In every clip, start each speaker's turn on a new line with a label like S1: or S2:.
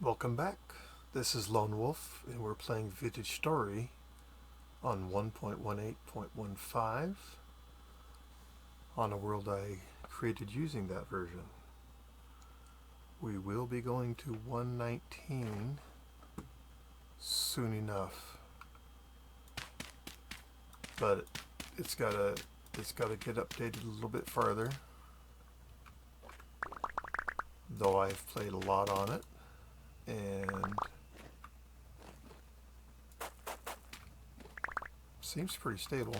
S1: Welcome back. This is Lone Wolf, and we're playing Vintage Story on 1.18.15 on a world I created using that version. We will be going to 119 soon enough, but it's gotta get updated a little bit farther. Though I've played a lot on it, and seems pretty stable.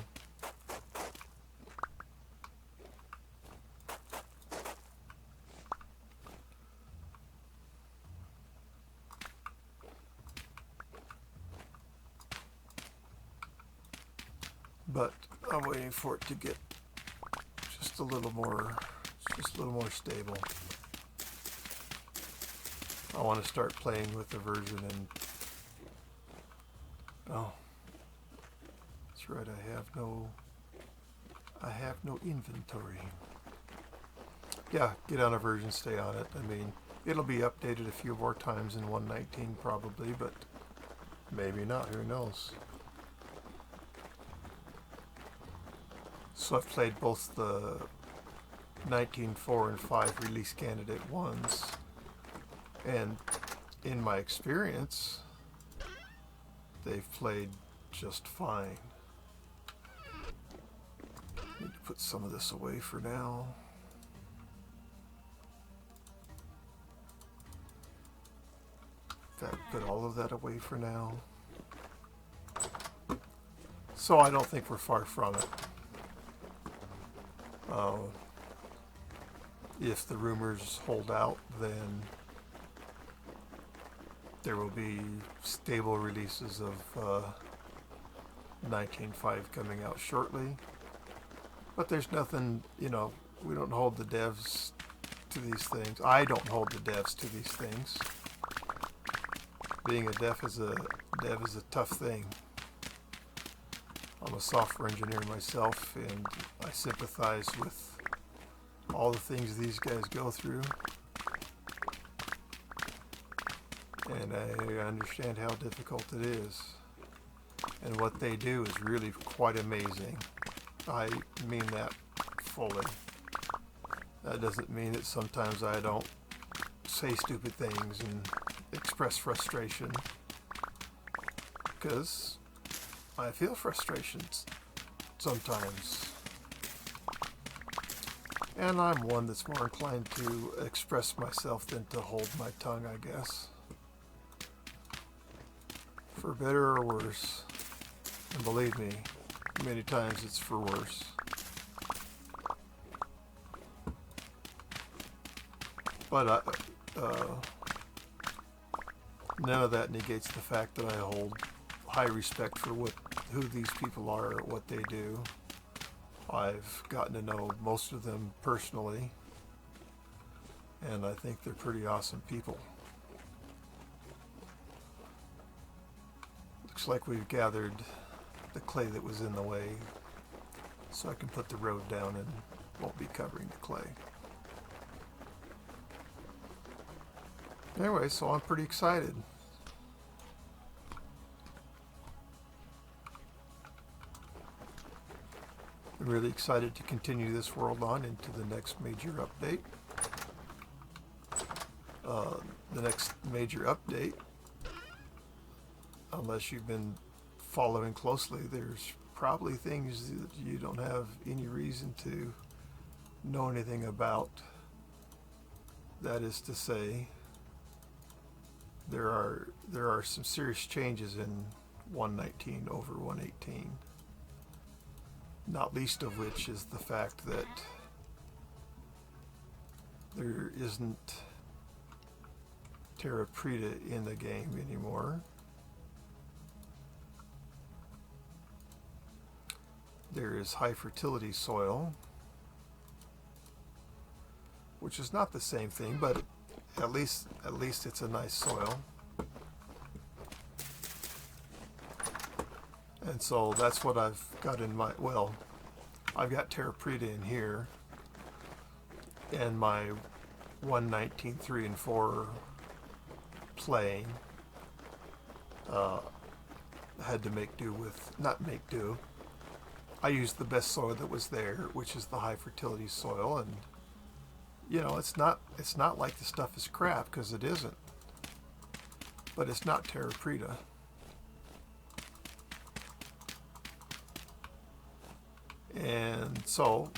S1: But I'm waiting for it to get just a little more stable. I want to start playing with the version and oh, that's right, I have no inventory. Yeah, get on a version, stay on it. I mean, it'll be updated a few more times in 119 probably, but maybe not, who knows. So I've played both the 19.4 and 5 release candidate ones, and in my experience, they've played just fine. Need to put some of this away for now. In fact, put all of that away for now. So I don't think we're far from it. If the rumors hold out, then there will be stable releases of 19.5 coming out shortly. But there's nothing, we don't hold the devs to these things. I don't hold the devs to these things. Being a dev is a tough thing. I'm a software engineer myself, and I sympathize with all the things these guys go through. And I understand how difficult it is. And what they do is really quite amazing. I mean that fully. That doesn't mean that sometimes I don't say stupid things and express frustration, because I feel frustrations sometimes. And I'm one that's more inclined to express myself than to hold my tongue, I guess. For better or worse. And believe me, many times it's for worse. But none of that negates the fact that I hold high respect for who these people are, what they do. I've gotten to know most of them personally, and I think they're pretty awesome people. Looks like we've gathered the clay that was in the way, so I can put the road down and won't be covering the clay. Anyway, so I'm pretty excited. I'm really excited to continue this world on into the next major update. The next major update, unless you've been following closely, there's probably things that you don't have any reason to know anything about. That is to say, there are some serious changes in 119 over 118. Not least of which is the fact that there isn't terra preta in the game anymore. There is high fertility soil, which is not the same thing, but at least it's a nice soil. And so that's what I've got in my, well, I've got terra preta in here, and my 119.3 and 4 playing, had to make do with, not make do, I used the best soil that was there, which is the high fertility soil, and you know, it's not like the stuff is crap, because it isn't, but it's not terra preta. And so,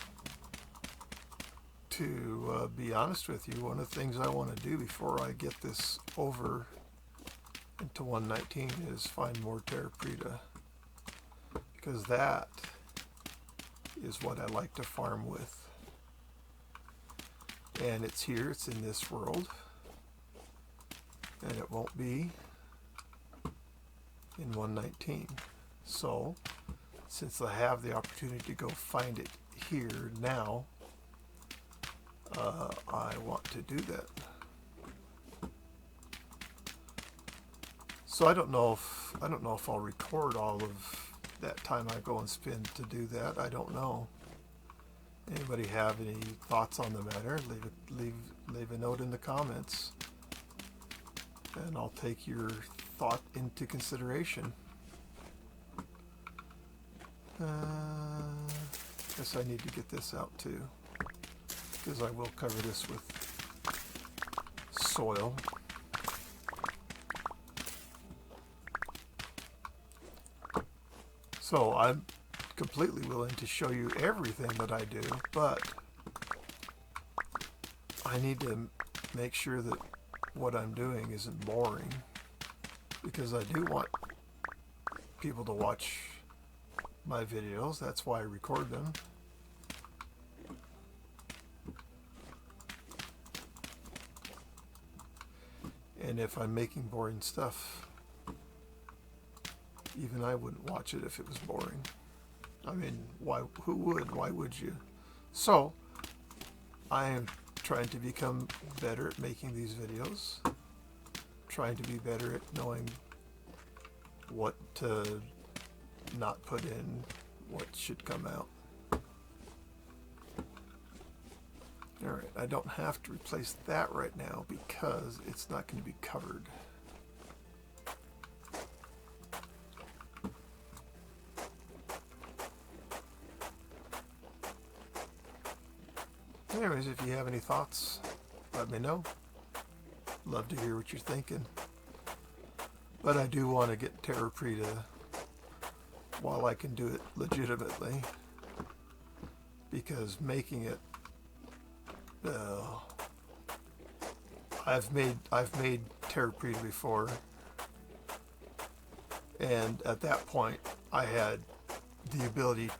S1: to be honest with you, one of the things I want to do before I get this over into 119 is find more terra preta, because that is what I like to farm with. And it's here, it's in this world, and it won't be in 119. So, since I have the opportunity to go find it here now, I want to do that. So I don't know if I'll record all of that time I go and spend to do that. I don't know. Anybody have any thoughts on the matter? Leave a note in the comments, and I'll take your thought into consideration. Guess I need to get this out too, because I will cover this with soil. So I'm completely willing to show you everything that I do, but I need to make sure that what I'm doing isn't boring, because I do want people to watch my videos. That's why I record them. And if I'm making boring stuff, even I wouldn't watch it if it was boring. I mean, who would? Why would you? So, I am trying to become better at making these videos, trying to be better at knowing what to not put in, what should come out. Alright, I don't have to replace that right now because it's not going to be covered. Anyways, if you have any thoughts, let me know. Love to hear what you're thinking. But I do want to get terra preta while I can do it legitimately, because making it, I've made terra preta before, and at that point I had the ability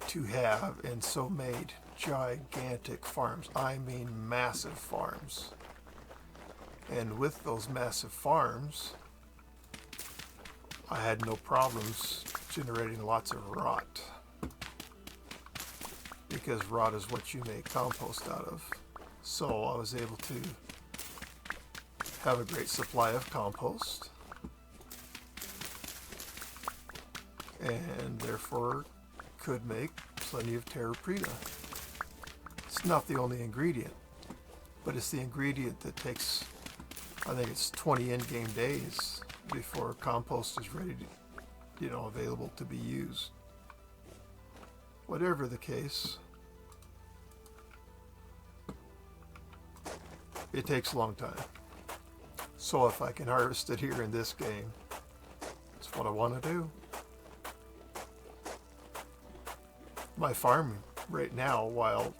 S1: to have, and so made, gigantic farms. I mean massive farms. And with those massive farms, I had no problems generating lots of rot, because rot is what you make compost out of. So I was able to have a great supply of compost, and therefore could make plenty of terra preta. It's not the only ingredient, but it's the ingredient that takes, I think it's 20 in-game days before compost is ready to, available to be used. Whatever the case, it takes a long time. So if I can harvest it here in this game, that's what I want to do. My farm right now, while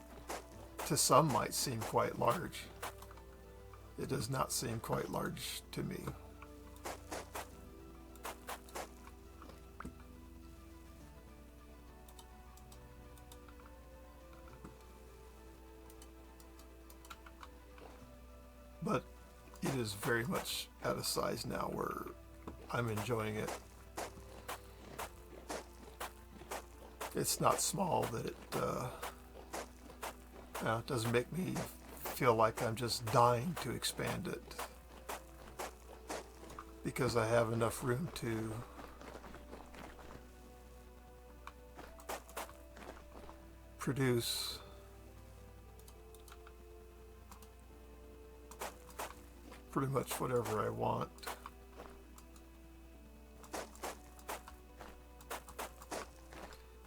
S1: to some might seem quite large, it does not seem quite large to me. But it is very much at a size now where I'm enjoying it. It's not small that it doesn't make me feel like I'm just dying to expand it, because I have enough room to produce pretty much whatever I want.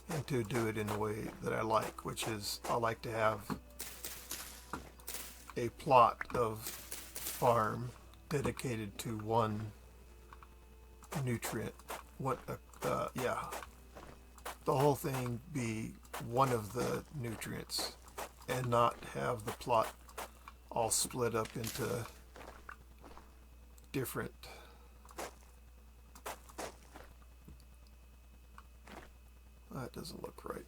S1: And to do it in a way that I like, which is I like to have a plot of farm dedicated to one nutrient. Yeah, the whole thing be one of the nutrients and not have the plot all split up into different. That doesn't look right.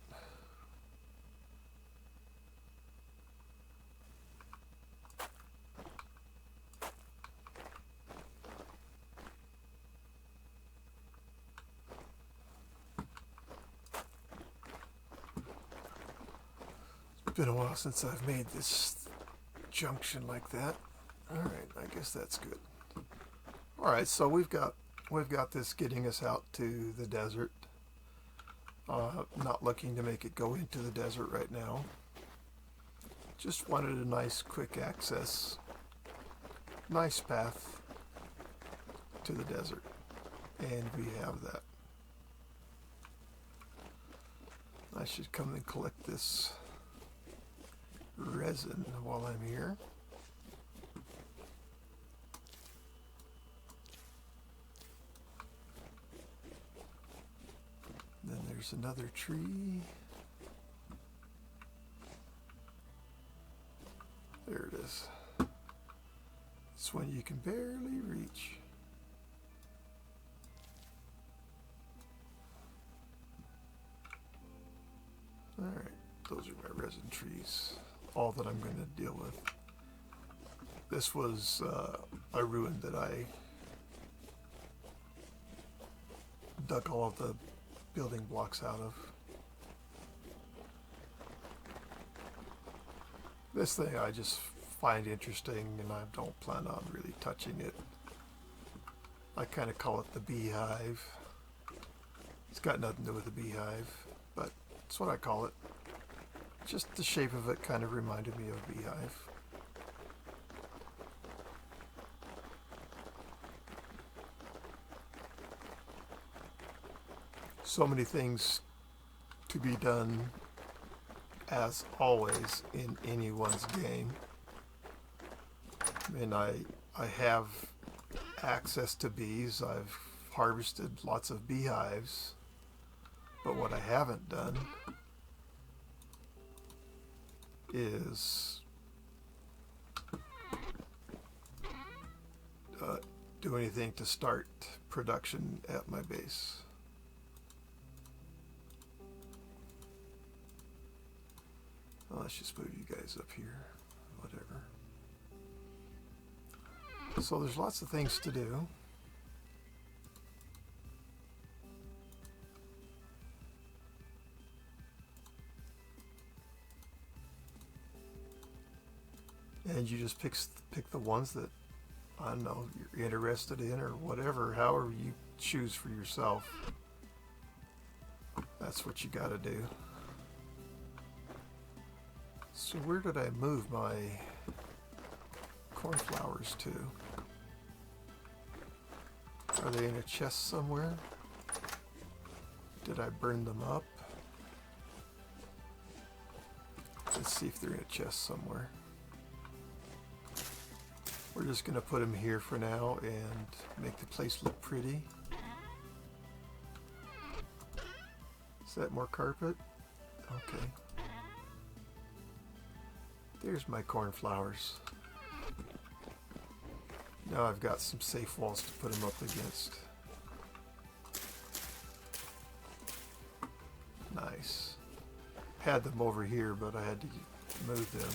S1: It's been a while since I've made this junction like that. All right, I guess that's good. All right, so we've got this getting us out to the desert. Not looking to make it go into the desert right now. Just wanted a nice quick access, nice path to the desert, and we have that. I should come and collect this resin while I'm here. Then there's another tree. There it is. It's one you can barely reach. Alright, those are my resin trees. All that I'm going to deal with. This was a ruin that I dug all of the building blocks out of. This thing I just find interesting, and I don't plan on really touching it. I kind of call it the beehive. It's got nothing to do with the beehive, but it's what I call it. Just the shape of it kind of reminded me of a beehive. So many things to be done, as always, in anyone's game. And I have access to bees. I've harvested lots of beehives. But what I haven't done is do anything to start production at my base. Well, let's just move you guys up here, whatever. So there's lots of things to do. And you just pick the ones that, I don't know, you're interested in, or whatever, however you choose for yourself. That's what you gotta do. So where did I move my cornflowers to? Are they in a chest somewhere? Did I burn them up? Let's see if they're in a chest somewhere. We're just going to put them here for now and make the place look pretty. Is that more carpet? Okay. There's my cornflowers. Now I've got some safe walls to put them up against. Nice. Had them over here, but I had to move them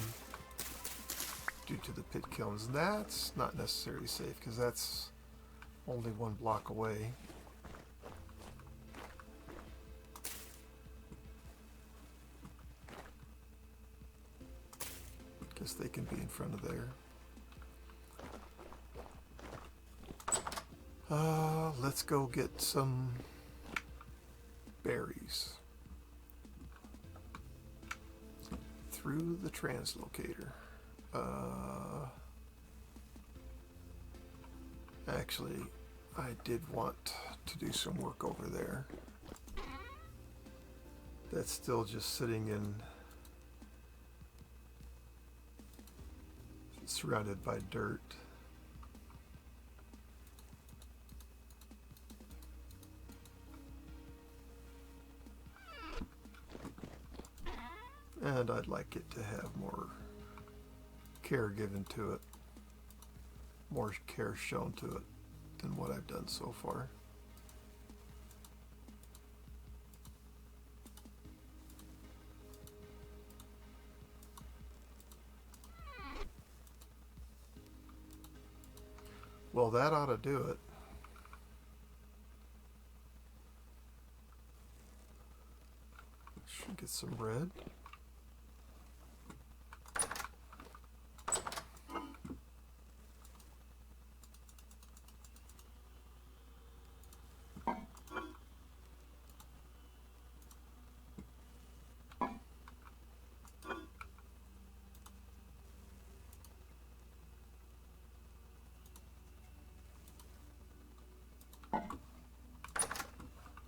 S1: due to the pit kilns. And that's not necessarily safe because that's only 1 block away. Guess they can be in front of there. Let's go get some berries through the translocator. Actually, I did want to do some work over there. That's still just sitting in, surrounded by dirt. And I'd like it to have more care given to it, more care shown to it than what I've done so far. Well, that ought to do it. Should get some red.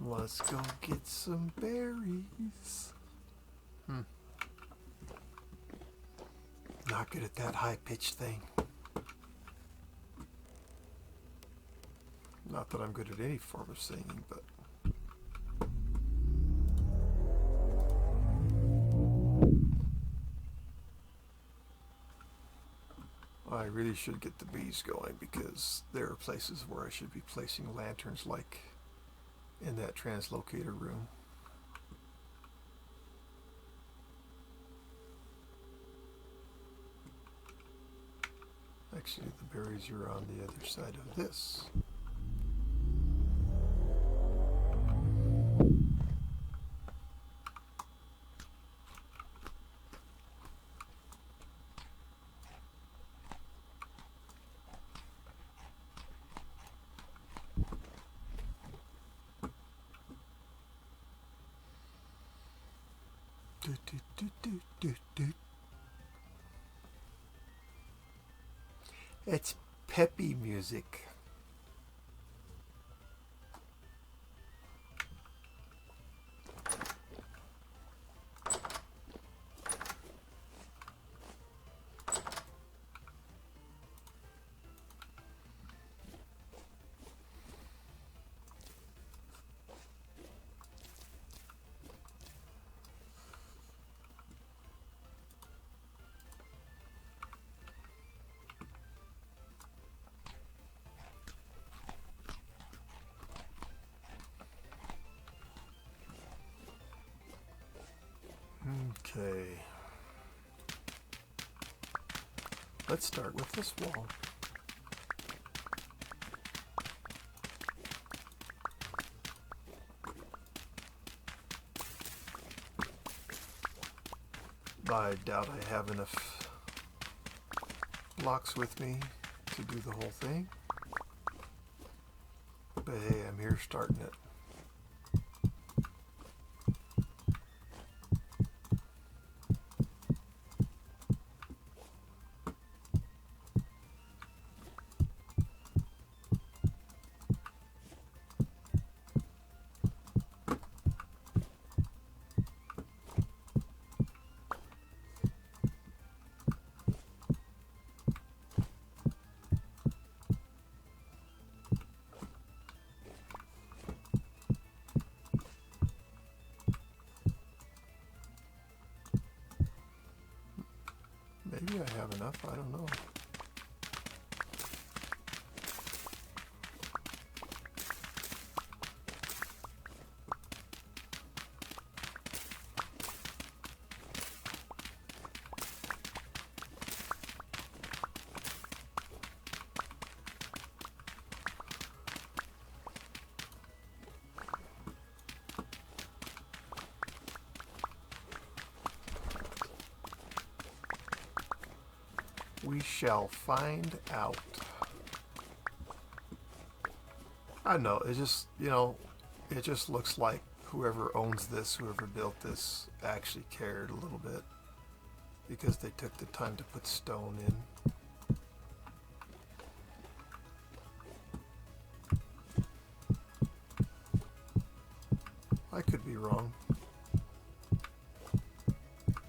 S1: Let's go get some berries. Not good at that high-pitched thing. Not that I'm good at any form of singing, but... I really should get the bees going, because there are places where I should be placing lanterns, like in that translocator room. Actually, the berries are on the other side of this. It's peppy music. Okay. Let's start with this wall. I doubt I have enough blocks with me to do the whole thing. But hey, I'm here starting it. Maybe I have enough, I don't know. We shall find out. I know, it just, it just looks like whoever owns this, whoever built this, actually cared a little bit, because they took the time to put stone in. be wrong.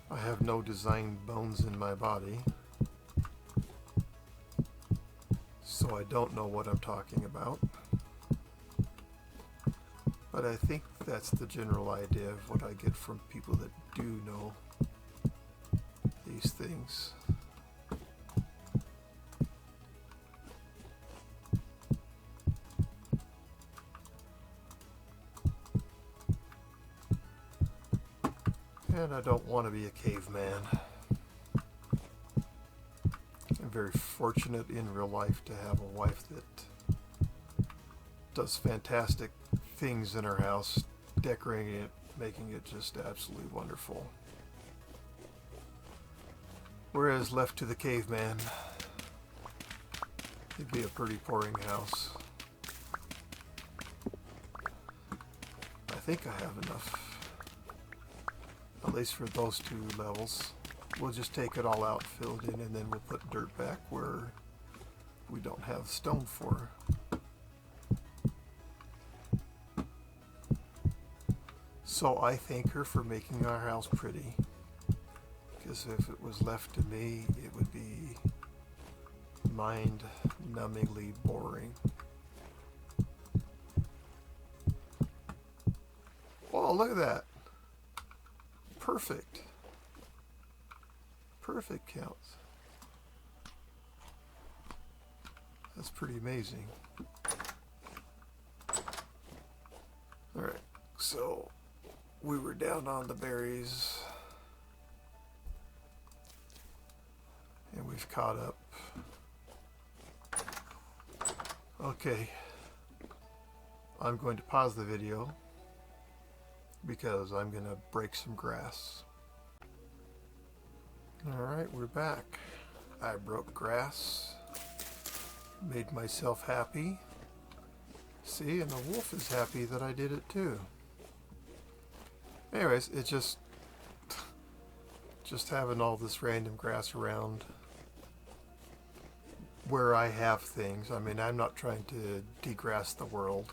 S1: I have no designed bones in my body, so I don't know what I'm talking about. But I think that's the general idea of what I get from people that do know these things. And I don't want to be a caveman. I'm very fortunate in real life to have a wife that does fantastic things in her house, decorating it, making it just absolutely wonderful. Whereas left to the caveman, it'd be a pretty boring house. I think I have enough. At least for those two levels. We'll just take it all out, fill it in, and then we'll put dirt back where we don't have stone for. So I thank her for making our house pretty, because if it was left to me, it would be mind-numbingly boring. Oh, look at that. Perfect. Perfect counts. That's pretty amazing. Alright, so we were down on the berries and we've caught up. Okay, I'm going to pause the video because I'm going to break some grass. Alright, we're back. I broke grass, made myself happy. See, and the wolf is happy that I did it too. Anyways, it's just having all this random grass around where I have things. I mean, I'm not trying to degrass the world.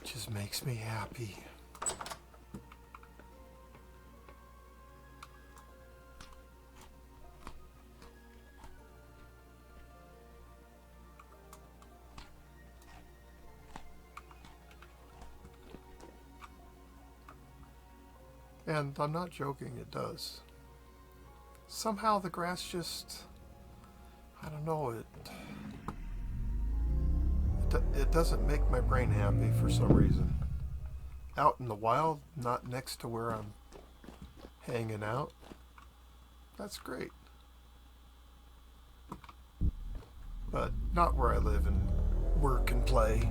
S1: It just makes me happy. And I'm not joking, it does. Somehow the grass just, I don't know, it doesn't make my brain happy for some reason. Out in the wild, not next to where I'm hanging out, that's great. But not where I live and work and play.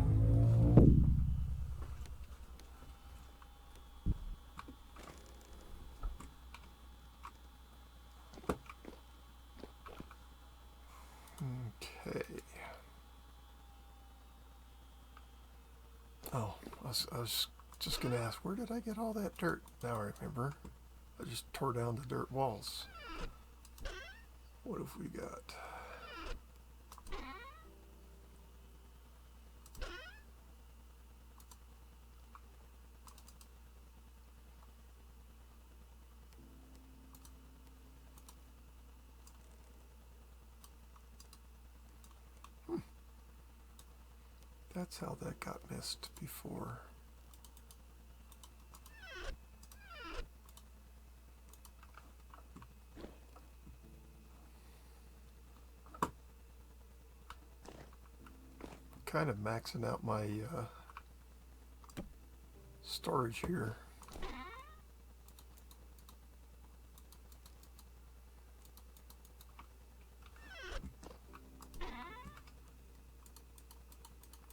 S1: Okay. Oh, I was just going to ask, where did I get all that dirt? Now I remember. I just tore down the dirt walls. What have we got? That's how that got missed before. Kind of maxing out my storage here.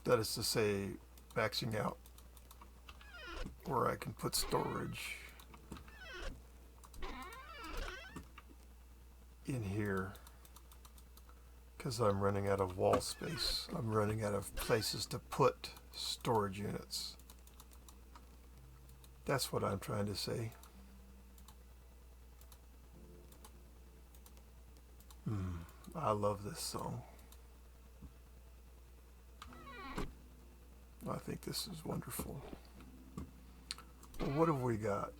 S1: That is to say, maxing out where I can put storage in here, because I'm running out of wall space. I'm running out of places to put storage units. That's what I'm trying to say. I love this song. I think this is wonderful. Well, what have we got?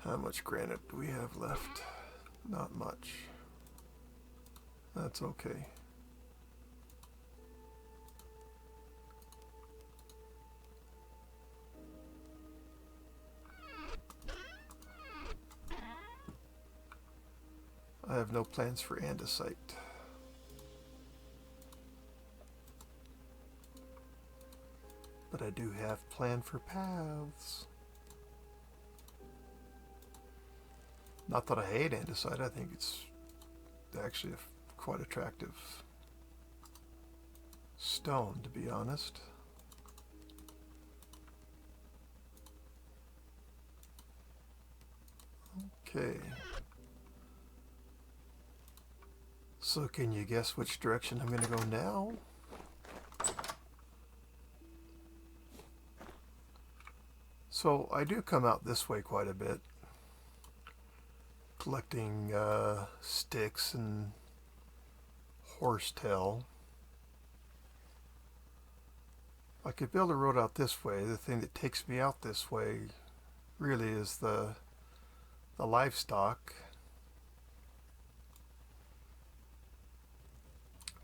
S1: How much granite do we have left? Not much. That's okay. I have no plans for andesite. But I do have plan for paths. Not that I hate andesite, I think it's actually a quite attractive stone, to be honest. Okay. So can you guess which direction I'm going to go now? So I do come out this way quite a bit, collecting sticks and horsetail. I could build a road out this way. The thing that takes me out this way really is the livestock.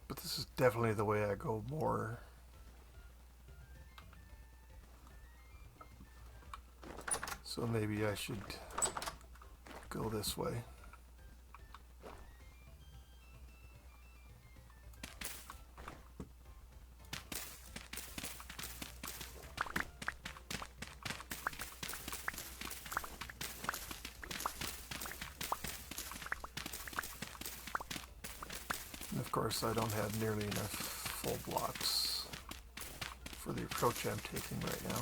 S1: But this is definitely the way I go more. So maybe I should go this way. And of course, I don't have nearly enough full blocks for the approach I'm taking right now.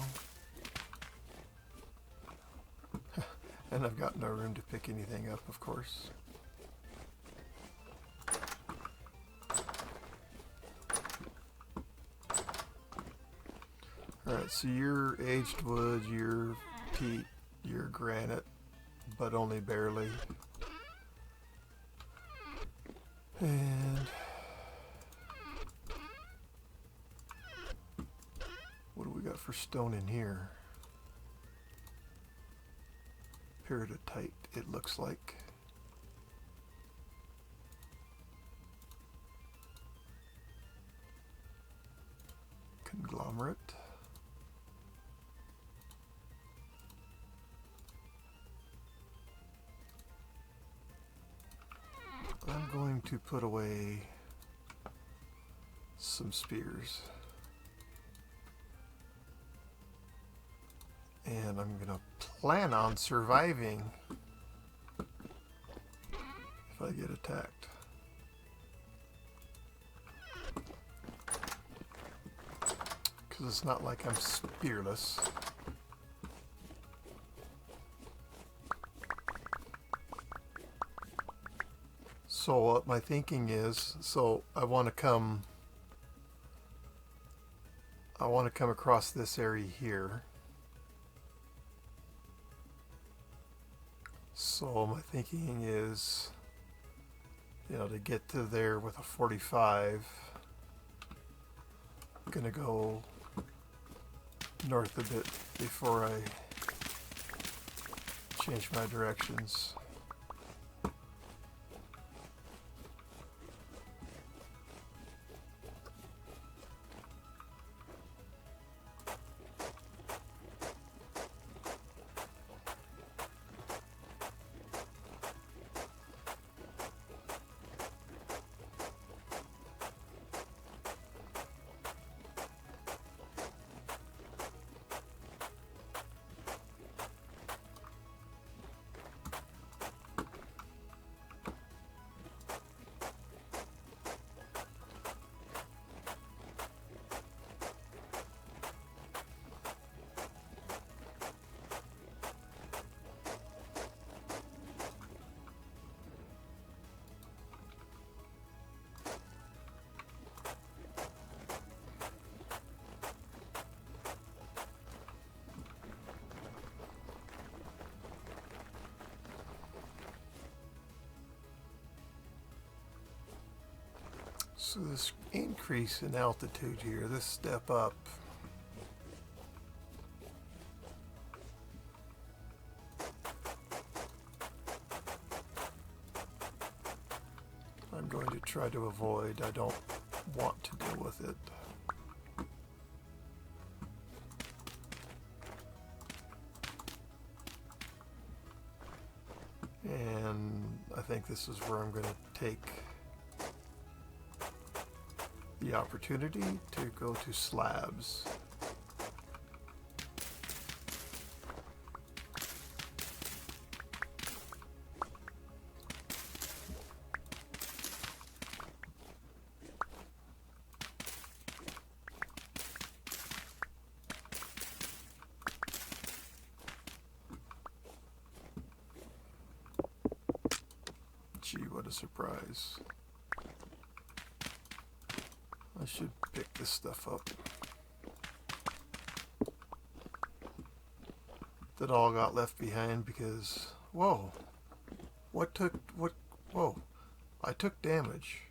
S1: And I've got no room to pick anything up, of course. Alright, so you're aged wood, you're peat, you're granite, but only barely. And what do we got for stone in here? Peridotite, it looks like. Conglomerate. I'm going to put away some spears. And I'm going to plan on surviving if I get attacked. Because it's not like I'm spearless. So what my thinking is, so I want to come across this area here. So my thinking is, you know, to get to there with a 45, I'm gonna go north a bit before I change my directions. So this increase in altitude here, this step up, I'm going to try to avoid. I don't want to deal with it. And I think this is where I'm going to take the opportunity to go to slabs. Gee, what a surprise. I should pick this stuff up. That all got left behind because, whoa, whoa, I took damage.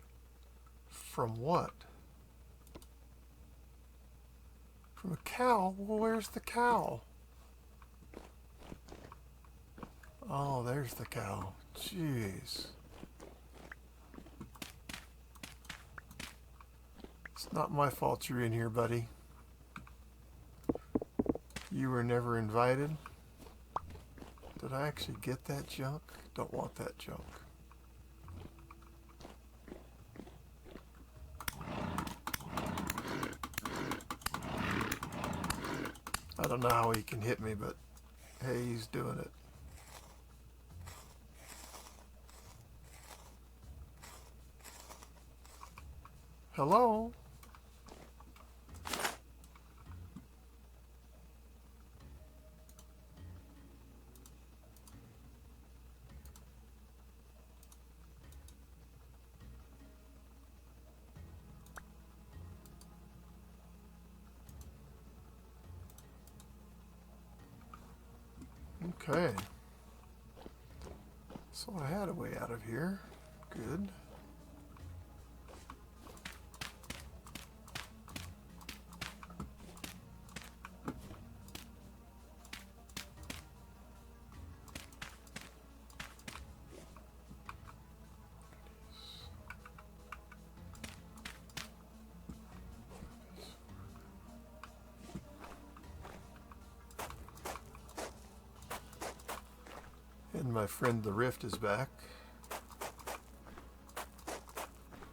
S1: From what? From a cow? Well, where's the cow? Oh, there's the cow. Jeez. It's not my fault you're in here, buddy. You were never invited. Did I actually get that junk? Don't want that junk. I don't know how he can hit me, but hey, he's doing it. Hello? Okay. So I had a way out of here. Good. And my friend the Rift is back.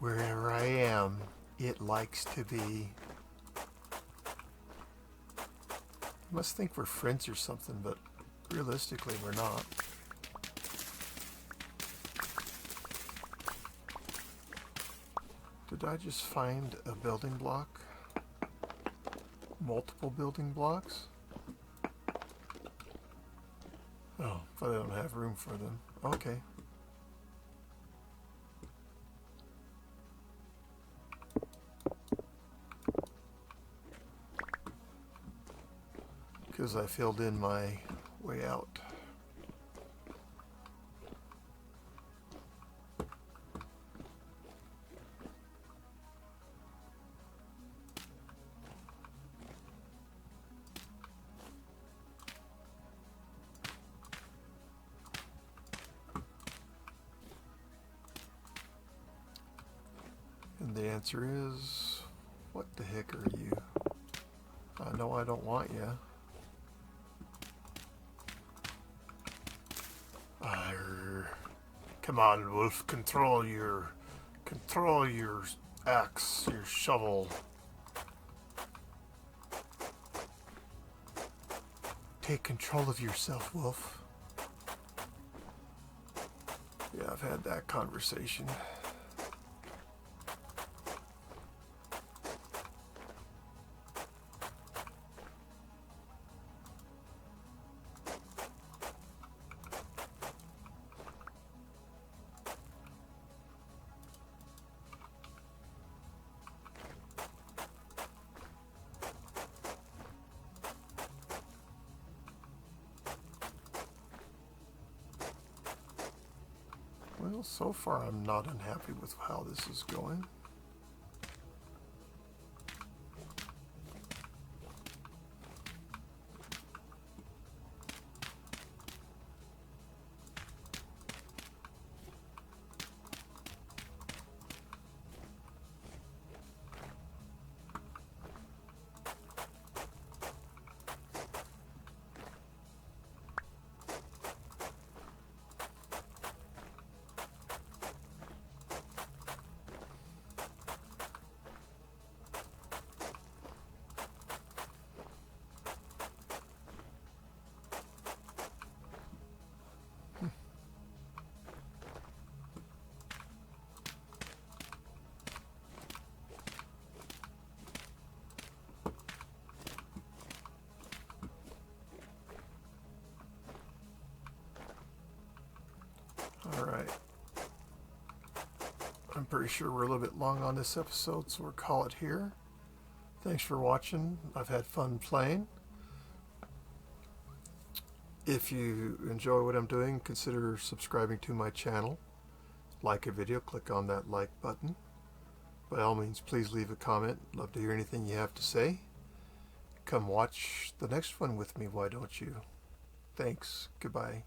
S1: Wherever I am, it likes to be. I must think we're friends or something, but realistically we're not. Did I just find a building block? Multiple building blocks? Oh, but I don't have room for them. Okay. Because I filled in my way out. And the answer is, what the heck are you? I know I don't want you. Come on, Wolf, control your axe, your shovel. Take control of yourself, Wolf. Yeah, I've had that conversation. Well, so far I'm not unhappy with how this is going. Alright. I'm pretty sure we're a little bit long on this episode, so we'll call it here. Thanks for watching. I've had fun playing. If you enjoy what I'm doing, consider subscribing to my channel. Like a video, click on that like button. By all means, please leave a comment. Love to hear anything you have to say. Come watch the next one with me, why don't you? Thanks. Goodbye.